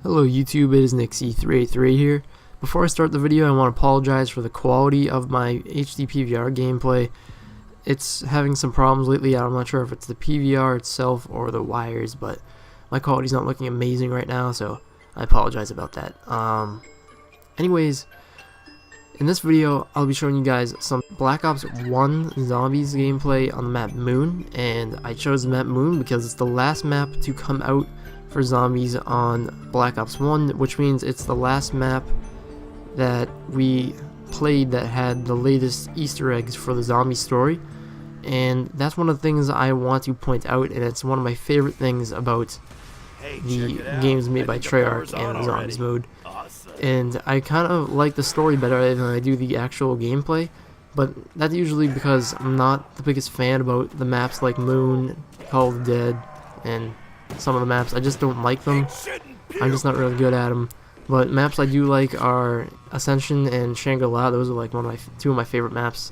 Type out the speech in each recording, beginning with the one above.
Hello YouTube, it is Nixie383 here. Before I start the video, I want to apologize for the quality of my HD PVR gameplay. It's having some problems lately. I'm not sure if it's the PVR itself or the wires, but my quality's not looking amazing right now, so I apologize about that. Anyways, in this video, I'll be showing you guys some Black Ops 1 Zombies gameplay on the map Moon, and I chose the map Moon because it's the last map to come out for zombies on Black Ops 1, which means it's the last map that we played that had the latest Easter eggs for the zombie story, and that's one of the things I want to point out, and it's one of my favorite things about the games made by Treyarch and the zombies mode. And I kind of like the story better than I do the actual gameplay, but that's usually because I'm not the biggest fan about the maps like Moon, Call of the Dead, and some of the maps. I just don't like them. I'm just not really good at them. But maps I do like are Ascension and Shangri-La. Those are like two of my favorite maps.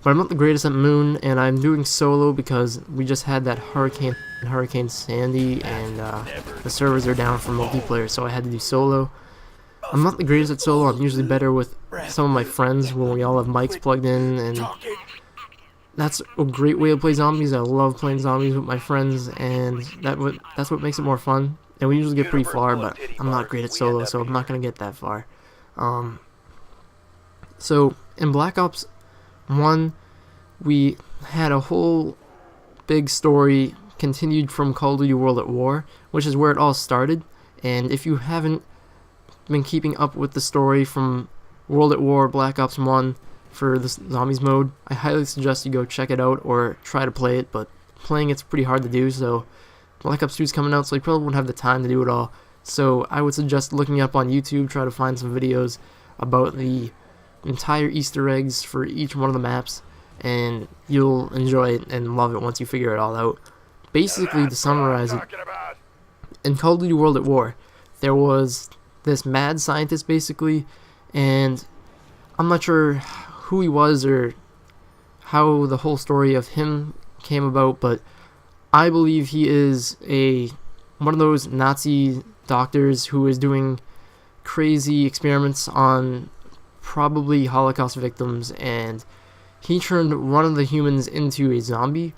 But I'm not the greatest at Moon, and I'm doing solo because we just had that Hurricane Sandy, and the servers are down for multiplayer, so I had to do solo. I'm not the greatest at solo. I'm usually better with some of my friends when we all have mics plugged in, and that's a great way to play zombies. I love playing zombies with my friends, and that's what makes it more fun. And we usually get pretty far, but I'm not great at solo, so I'm not going to get that far. So in Black Ops 1, we had a whole big story continued from Call of Duty World at War, which is where it all started. And if you haven't been keeping up with the story from World at War, Black Ops 1, for the zombies mode, I highly suggest you go check it out or try to play it, but playing it's pretty hard to do, so Black Ops 2 is coming out, so you probably won't have the time to do it all. So I would suggest looking up on YouTube, try to find some videos about the entire Easter eggs for each one of the maps, and you'll enjoy it and love it once you figure it all out. Basically, to summarize it, in Call of Duty World at War, there was this mad scientist basically, and I'm not sure who he was or how the whole story of him came about, but I believe he is one of those Nazi doctors who is doing crazy experiments on probably Holocaust victims, and he turned one of the humans into a zombie.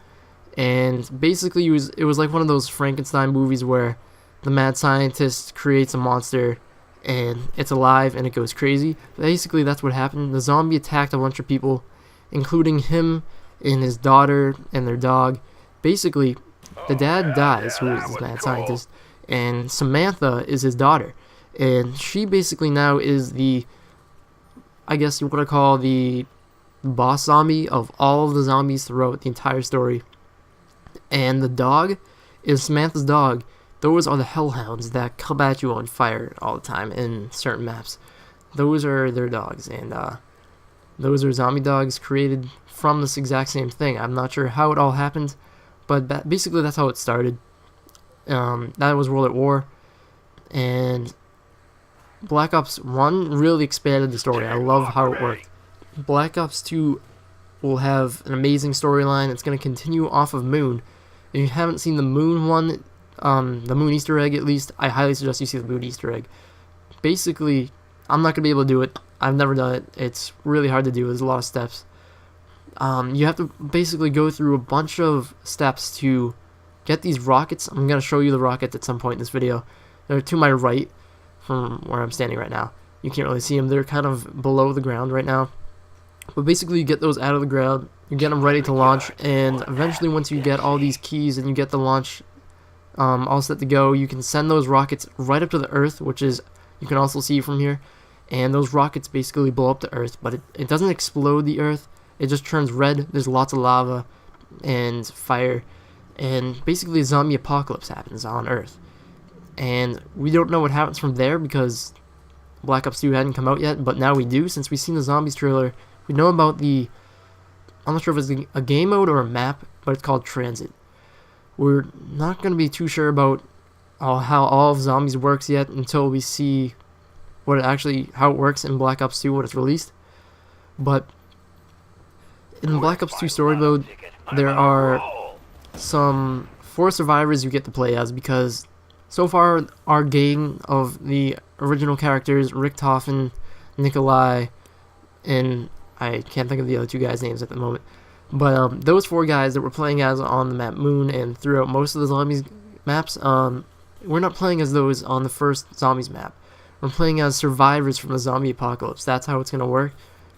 And basically it was like one of those Frankenstein movies where the mad scientist creates a monster and it's alive and it goes crazy. Basically that's what happened. The zombie attacked a bunch of people, including him and his daughter and their dog. Basically, the dad dies, who is this mad scientist, and Samantha is his daughter. And she basically now is I guess you want to call the boss zombie of all of the zombies throughout the entire story. And the dog is Samantha's dog. Those are the hellhounds that come at you on fire all the time in certain maps. Those are their dogs, and those are zombie dogs created from this exact same thing. I'm not sure how it all happened, but basically that's how it started. That was World at War, and Black Ops 1 really expanded the story. I love how it worked. Black Ops 2 will have an amazing storyline. It's going to continue off of Moon. If you haven't seen the Moon one, the Moon Easter egg at least, I highly suggest you see the Moon Easter egg. Basically, I'm not going to be able to do it. I've never done it. It's really hard to do. There's a lot of steps. You have to basically go through a bunch of steps to get these rockets. I'm going to show you the rockets at some point in this video. They're to my right from where I'm standing right now. You can't really see them. They're kind of below the ground right now. But basically you get those out of the ground, you get them ready to launch, and eventually once you get all these keys and you get the launch all set to go, you can send those rockets right up to the Earth, which is, you can also see from here, and those rockets basically blow up the Earth, but it doesn't explode the Earth, it just turns red. There's lots of lava and fire, and basically a zombie apocalypse happens on Earth. And we don't know what happens from there because Black Ops 2 hadn't come out yet, but now we do, since we've seen the zombies trailer. We know about I'm not sure if it's a game mode or a map, but it's called Transit. We're not going to be too sure about how all of Zombies works yet until we see how it works in Black Ops 2 when it's released. But in Black Ops 2 story mode, there are some 4 survivors you get to play as, because So far, our gang of the original characters, Richtofen, Nikolai, and I can't think of the other 2 guys' names at the moment, but those 4 guys that we're playing as on the map Moon and throughout most of the Zombies maps, we're not playing as those on the first Zombies map. We're playing as survivors from the zombie apocalypse. That's how it's going to work.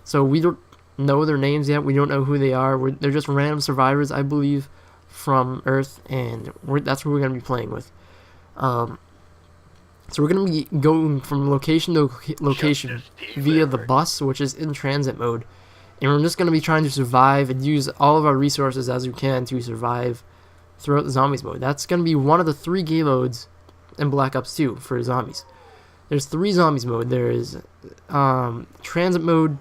So we don't know their names yet. We don't know who they are. They're just random survivors, I believe, from Earth, and that's what we're going to be playing with. So we're going to be going from location to location via the bus, which is in transit mode. And we're just going to be trying to survive and use all of our resources as we can to survive throughout the Zombies mode. That's going to be one of the 3 game modes in Black Ops 2 for Zombies. There's 3 Zombies mode. There's transit mode,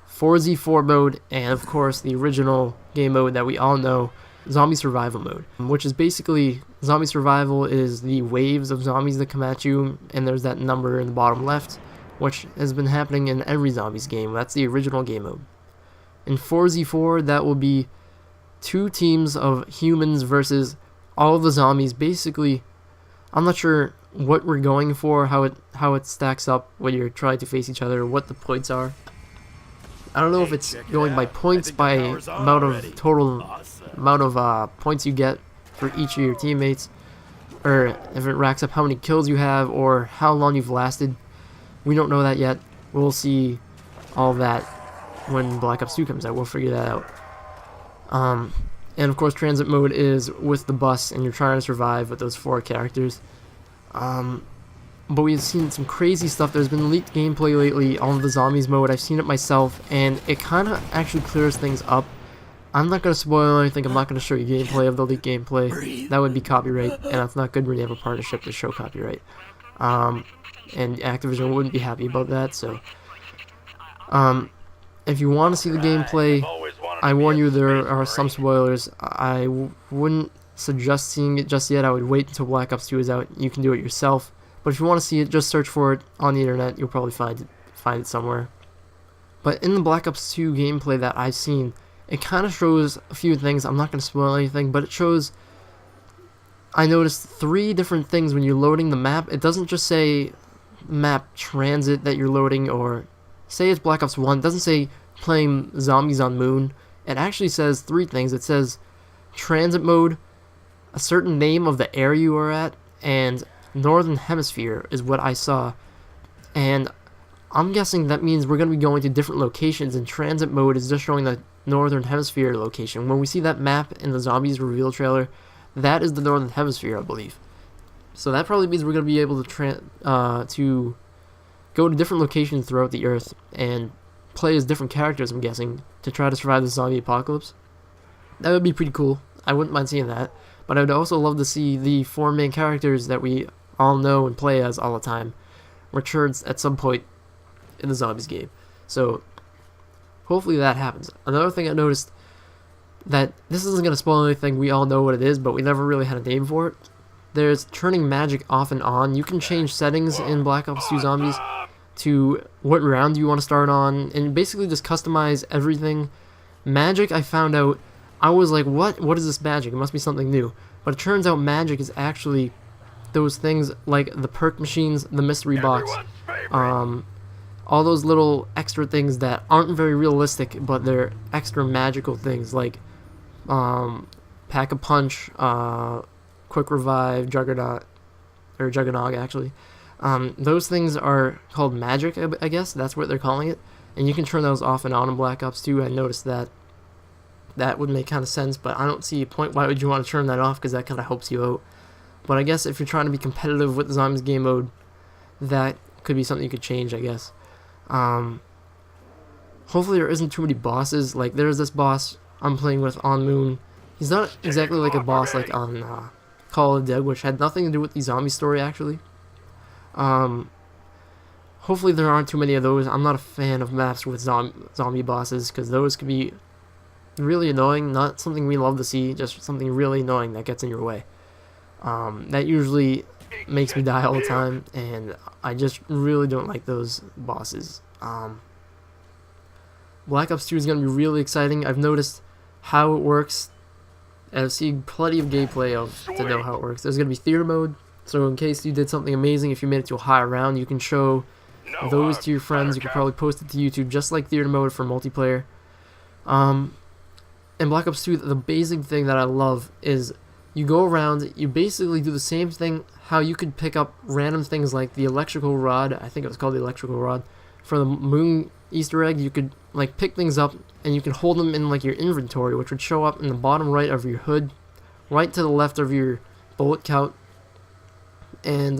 4Z4 mode, and of course the original game mode that we all know, Zombie Survival mode, which is basically, Zombie Survival is the waves of zombies that come at you, and there's that number in the bottom left, which has been happening in every Zombies game. That's the original game mode. In 4Z4, that will be 2 teams of humans versus all of the zombies. Basically, I'm not sure what we're going for, how it stacks up when you're trying to face each other, what the points are. I don't know if it's going by points, by amount of total amount of points you get for each of your teammates, or if it racks up how many kills you have or how long you've lasted. We don't know that yet. We'll see all that when Black Ops 2 comes out. We'll figure that out. And of course, transit mode is with the bus, and you're trying to survive with those 4 characters. But we've seen some crazy stuff. There's been leaked gameplay lately on the Zombies mode. I've seen it myself, and it kind of actually clears things up. I'm not going to spoil anything. I'm not going to show you gameplay of the leaked gameplay. That would be copyright, and that's not good when you have a partnership to show copyright. And Activision wouldn't be happy about that, so... if you want to see the gameplay, I warn you, there are some spoilers. I wouldn't suggest seeing it just yet. I would wait until Black Ops 2 is out. You can do it yourself. But if you want to see it, just search for it on the internet. You'll probably find it somewhere. But in the Black Ops 2 gameplay that I've seen, it kind of shows a few things. I'm not going to spoil anything, but it shows... I noticed 3 different things when you're loading the map. It doesn't just say map transit that you're loading, or say it's Black Ops 1. It doesn't say playing Zombies on Moon. It actually says 3 things. It says transit mode, a certain name of the area you are at, and Northern Hemisphere is what I saw. And I'm guessing that means we're going to be going to different locations, and transit mode is just showing the Northern Hemisphere location. When we see that map in the Zombies reveal trailer, that is the Northern Hemisphere, I believe. So that probably means we're going to be able to go to different locations throughout the Earth and play as different characters, I'm guessing, to try to survive the zombie apocalypse. That would be pretty cool. I wouldn't mind seeing that. But I would also love to see the 4 main characters that we all know and play as all the time returns at some point in the Zombies game. So hopefully that happens. Another thing I noticed, that this isn't going to spoil anything, we all know what it is, but we never really had a name for it. There's turning magic off and on. You can change settings in Black Ops 2 Zombies to what round you want to start on, and basically just customize everything. Magic, I found out, I was like, what is this magic? It must be something new. But it turns out magic is actually those things like the perk machines, the mystery box, all those little extra things that aren't very realistic, but they're extra magical things, like Pack-a-Punch, Quick Revive, Juggernaut, or Juggernog actually. Those things are called magic, I guess, that's what they're calling it, and you can turn those off and on in Black Ops 2. I noticed that. That would make kind of sense, but I don't see a point. Why would you want to turn that off? Because that kind of helps you out. But I guess if you're trying to be competitive with the Zombies game mode, that could be something you could change, I guess. Hopefully there isn't too many bosses. Like, there's this boss I'm playing with on Moon. He's not exactly like a boss like on Call of the Dead, which had nothing to do with the zombie story, actually. Hopefully there aren't too many of those. I'm not a fan of maps with zombie bosses, because those can be really annoying. Not something we love to see, just something really annoying that gets in your way. That usually makes me die all the time, and I just really don't like those bosses. Black Ops 2 is going to be really exciting. I've noticed how it works and I've seen plenty of gameplay to know how it works. There's going to be theater mode, so in case you did something amazing, if you made it to a higher round, you can show those to your friends. You can probably post it to YouTube, just like theater mode for multiplayer. In Black Ops 2, the basic thing that I love is you go around, you basically do the same thing, how you could pick up random things like the electrical rod, I think it was called the electrical rod, for the moon Easter egg. You could like pick things up and you can hold them in like your inventory, which would show up in the bottom right of your hood, right to the left of your bullet count, and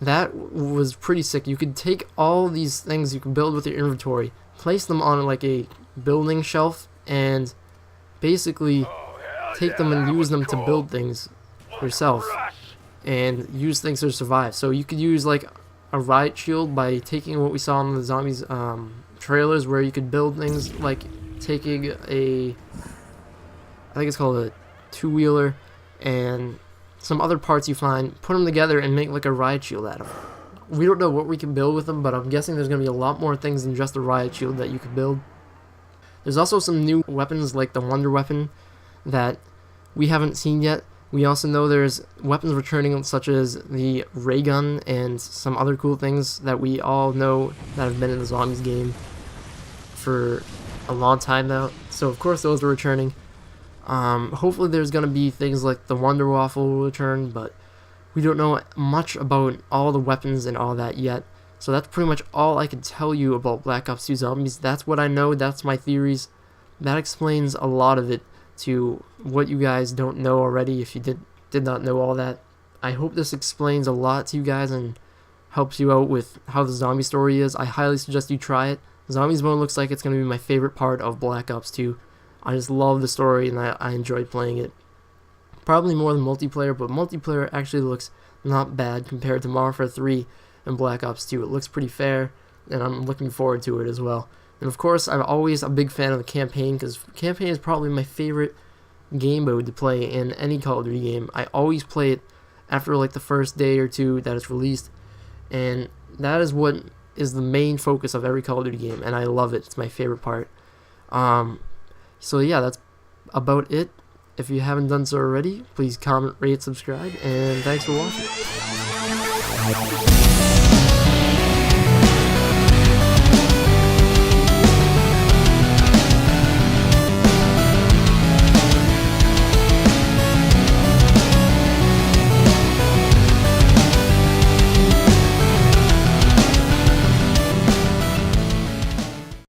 that was pretty sick. You could take all these things you can build with your inventory, place them on like a building shelf, and basically take them and use them to build things yourself and use things to survive. So you could use like a riot shield by taking what we saw in the zombies trailers, where you could build things like taking I think it's called a two-wheeler and some other parts you find, put them together and make like a riot shield out of them. We don't know what we can build with them, but I'm guessing there's going to be a lot more things than just a riot shield that you could build. There's also some new weapons like the Wonder Weapon that we haven't seen yet. We also know there's weapons returning such as the ray gun and some other cool things that we all know that have been in the zombies game for a long time now. So of course those are returning. Hopefully there's going to be things like the Wonder Waffle will return, but we don't know much about all the weapons and all that yet. So that's pretty much all I can tell you about Black Ops 2 Zombies. That's what I know, that's my theories. That explains a lot of it to what you guys don't know already if you did not know all that. I hope this explains a lot to you guys and helps you out with how the zombie story is. I highly suggest you try it. Zombies mode looks like it's going to be my favorite part of Black Ops 2. I just love the story and I enjoyed playing it. Probably more than multiplayer, but multiplayer actually looks not bad compared to Modern Warfare 3 and Black Ops 2. It looks pretty fair, and I'm looking forward to it as well. And of course, I'm always a big fan of the campaign, because campaign is probably my favorite game mode to play in any Call of Duty game. I always play it after like the first day or two that it's released, and that is what is the main focus of every Call of Duty game, and I love it. It's my favorite part. So yeah, that's about it. If you haven't done so already, please comment, rate, subscribe, and thanks for watching.